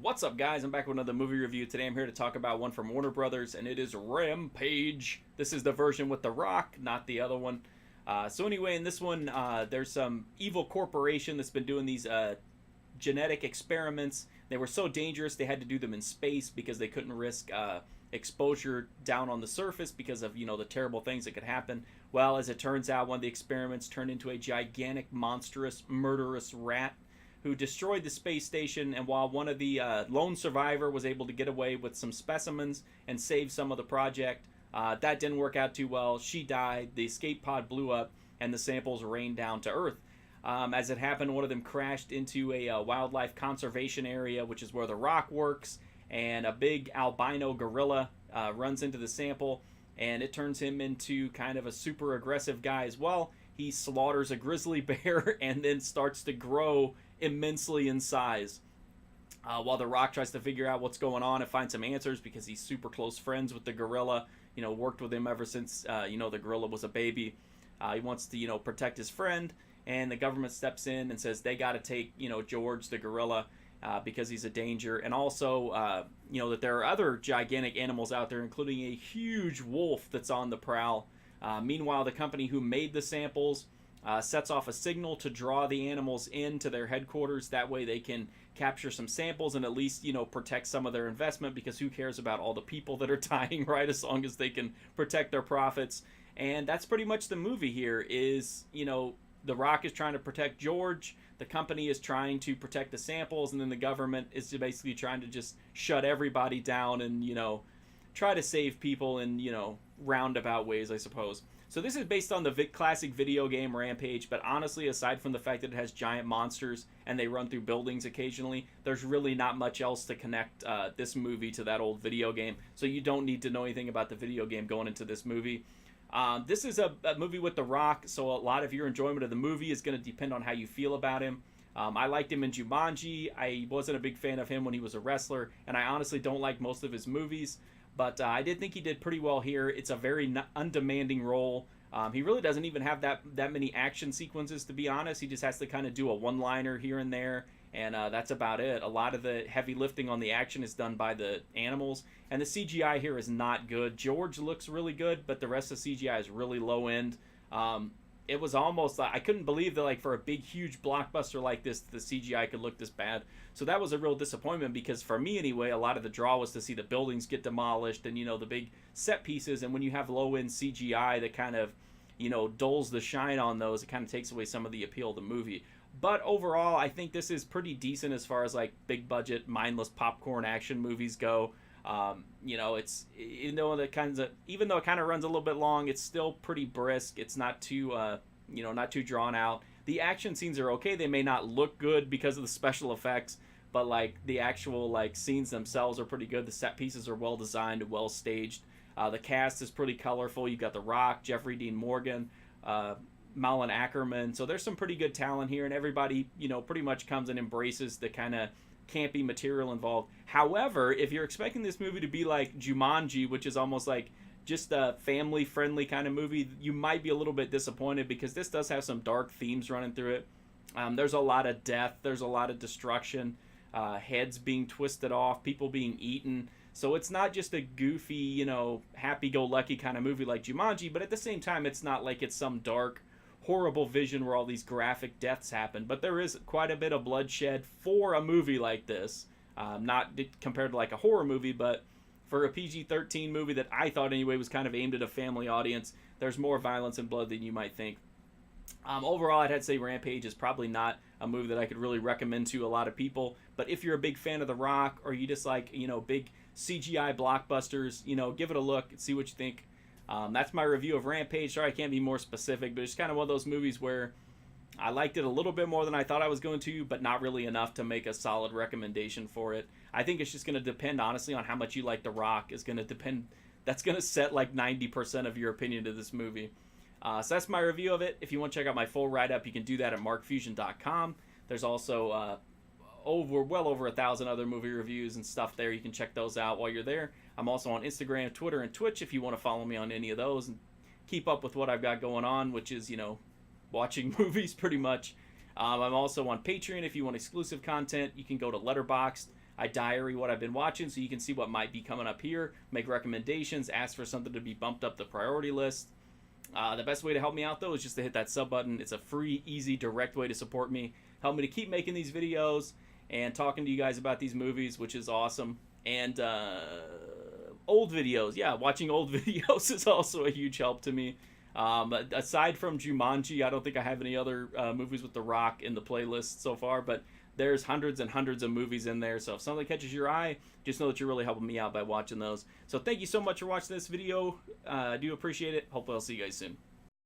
What's up, guys? I'm back with another movie review. Today I'm here to talk about one from Warner Brothers, and it is Rampage. This is the version with The Rock, not the other one. So anyway, in this one, there's some evil corporation that's been doing these genetic experiments. They were so dangerous they had to do them in space because they couldn't risk exposure down on the surface because of, the terrible things that could happen. Well, as it turns out, one of the experiments turned into a gigantic, monstrous, murderous rat who destroyed the space station. And while one of the lone survivor was able to get away with some specimens and save some of the project, that didn't work out too well. She died, the escape pod blew up, and the samples rained down to Earth. As it happened, one of them crashed into a wildlife conservation area, which is where The Rock works, and a big albino gorilla runs into the sample, and it turns him into kind of a super aggressive guy as well. He slaughters a grizzly bear and then starts to grow immensely in size. While The Rock tries to figure out what's going on and find some answers because he's super close friends with the gorilla, worked with him ever since, the gorilla was a baby. He wants to, protect his friend, and the government steps in and says they got to take, George the gorilla because he's a danger. And also, that there are other gigantic animals out there, including a huge wolf that's on the prowl. Meanwhile, the company who made the samples sets off a signal to draw the animals into their headquarters. That way they can capture some samples and at least, protect some of their investment, because who cares about all the people that are dying, right? As long as they can protect their profits. And that's pretty much the movie here is, The Rock is trying to protect George. The company is trying to protect the samples, and then the government is basically trying to just shut everybody down and, try to save people in, roundabout ways, I suppose. So this is based on the classic video game Rampage, but honestly, aside from the fact that it has giant monsters and they run through buildings occasionally, there's really not much else to connect this movie to that old video game. So you don't need to know anything about the video game going into this movie. This is a movie with The Rock, so a lot of your enjoyment of the movie is going to depend on how you feel about him. I liked him in Jumanji. I wasn't a big fan of him when he was a wrestler, and I honestly don't like most of his movies. But I did think he did pretty well here. It's a very undemanding role. He really doesn't even have that many action sequences, to be honest. He just has to kind of do a one-liner here and there, and that's about it. A lot of the heavy lifting on the action is done by the animals, and the CGI here is not good. George looks really good, but the rest of the CGI is really low-end. It was almost, I couldn't believe that, for a big, huge blockbuster like this, the CGI could look this bad. So that was a real disappointment, because for me anyway, a lot of the draw was to see the buildings get demolished and, the big set pieces. And when you have low-end CGI that kind of, dulls the shine on those, it kind of takes away some of the appeal of the movie. But overall, I think this is pretty decent as far as, big budget, mindless popcorn action movies go. It's, even though it kind of runs a little bit long, it's still pretty brisk. It's not too, not too drawn out. The action scenes are okay. They may not look good because of the special effects, but the actual scenes themselves are pretty good. The set pieces are well designed and well staged. The cast is pretty colorful. You've got The Rock, Jeffrey Dean Morgan, Malin Ackerman. So there's some pretty good talent here, and everybody, pretty much comes and embraces the kind of campy material involved. However, if you're expecting this movie to be like Jumanji, which is almost just a family-friendly kind of movie, you might be a little bit disappointed, because this does have some dark themes running through it. There's a lot of death. There's a lot of destruction. Heads being twisted off. People being eaten. So it's not just a goofy, happy-go-lucky kind of movie like Jumanji, but at the same time, it's not like it's some dark, horrible vision where all these graphic deaths happen. But there is quite a bit of bloodshed for a movie like this. Not compared to a horror movie, but for a PG-13 movie that I thought anyway was kind of aimed at a family audience, there's more violence and blood than you might think. Overall, I'd say Rampage is probably not a movie that I could really recommend to a lot of people. But if you're a big fan of The Rock, or you just big CGI blockbusters, give it a look and see what you think. That's my review of Rampage. Sorry I can't be more specific, but it's kind of one of those movies where I liked it a little bit more than I thought I was going to, but not really enough to make a solid recommendation for it. I think it's just going to depend, honestly, on how much you like The Rock. Is going to depend. That's going to set 90% of your opinion of this movie. So that's my review of it. If you want to check out my full write-up, you can do that at markfusion.com. There's also well over 1,000 other movie reviews and stuff there. You can check those out while you're there. I'm also on Instagram, Twitter, and Twitch if you want to follow me on any of those and keep up with what I've got going on, which is, watching movies pretty much. I'm also on Patreon if you want exclusive content. You can go to Letterboxd. I diary what I've been watching so you can see what might be coming up here, make recommendations, ask for something to be bumped up the priority list. The best way to help me out, though, is just to hit that sub button. It's a free, easy, direct way to support me. Help me to keep making these videos and talking to you guys about these movies, which is awesome. And old videos. Yeah, watching old videos is also a huge help to me. Aside from Jumanji, I don't think I have any other movies with The Rock in the playlist so far, but there's hundreds and hundreds of movies in there. So if something catches your eye, just know that you're really helping me out by watching those. So thank you so much for watching this video. I do appreciate it. Hopefully I'll see you guys soon.